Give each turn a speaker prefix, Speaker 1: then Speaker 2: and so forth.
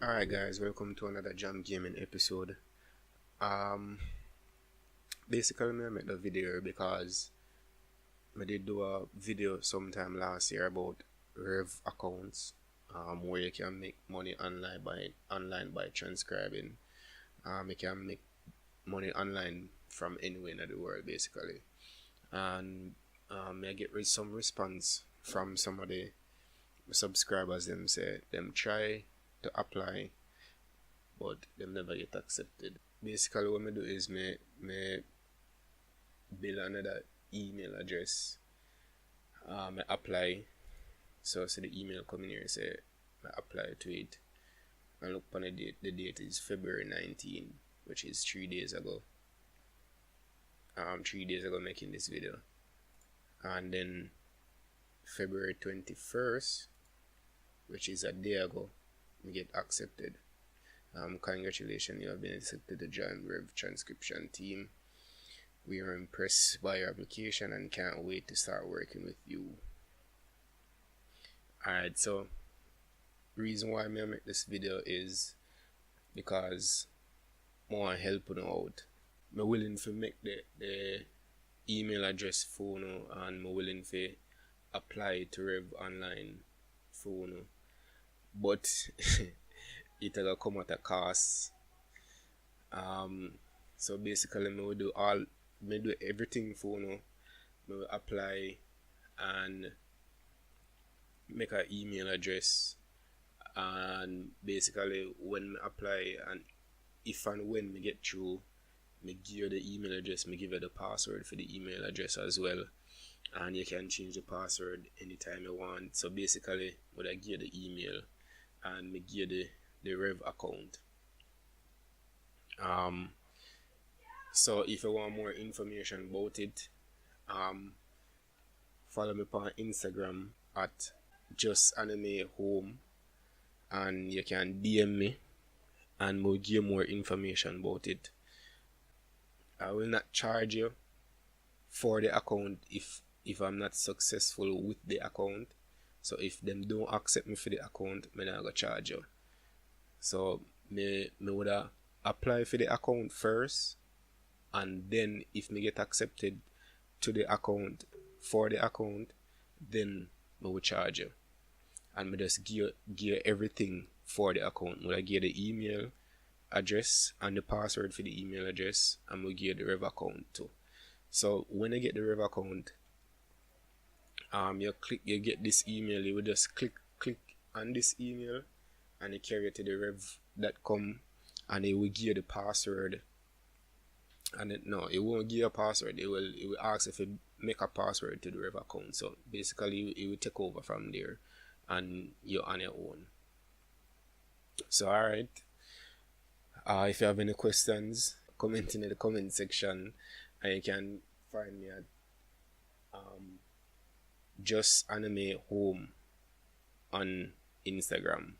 Speaker 1: Alright guys, welcome to another Jam Gaming episode. Um Basically I made the video because I did do a video sometime last year about Rev accounts, where you can make money online by transcribing. You can make money online from anywhere in the world basically. And I get some response from some of the subscribers. Them say them try to apply but them never get accepted. Basically what I do is me build another email address. I apply. So the email coming here say I apply to it. And look on the date. The date is February 19, which is 3 days ago. 3 days ago making this video. And then February 21st, which is a day ago, we get accepted. Congratulations, you have been accepted to join Rev transcription team. We are impressed by your application and can't wait to start working with you. Alright, so reason why I make this video is because I want to help you out. I'm willing to make the email address for you, and I'm willing to apply to Rev online for you. But it will come at a cost. So basically I do everything for you. I will apply and make an email address, and basically when I apply and if and when me get through, me give you the email address, me give you the password for the email address as well, and you can change the password anytime you want. So basically when I give you the email and me give you the Rev account. So if you want more information about it, follow me on Instagram at justanimehome, and you can DM me and we'll give more information about it. I will not charge you for the account if I'm not successful with the account. So if them don't accept me for the account, I'm not gonna charge you. So me would apply for the account first, and then if me get accepted to the account for the account, then I will charge you. And me just give you everything for the account. I give the email address and the password for the email address, and we'll give the Rev account too. So when I get the Rev account, you get this email. You will just click on this email and you carry it to the rev.com, and it will give you the password. And it won't give you a password. It will ask if you make a password to the Rev account. So basically it will take over from there and you're on your own. So alright. If you have any questions, comment in the comment section, and you can find me at Just Anime Home on Instagram.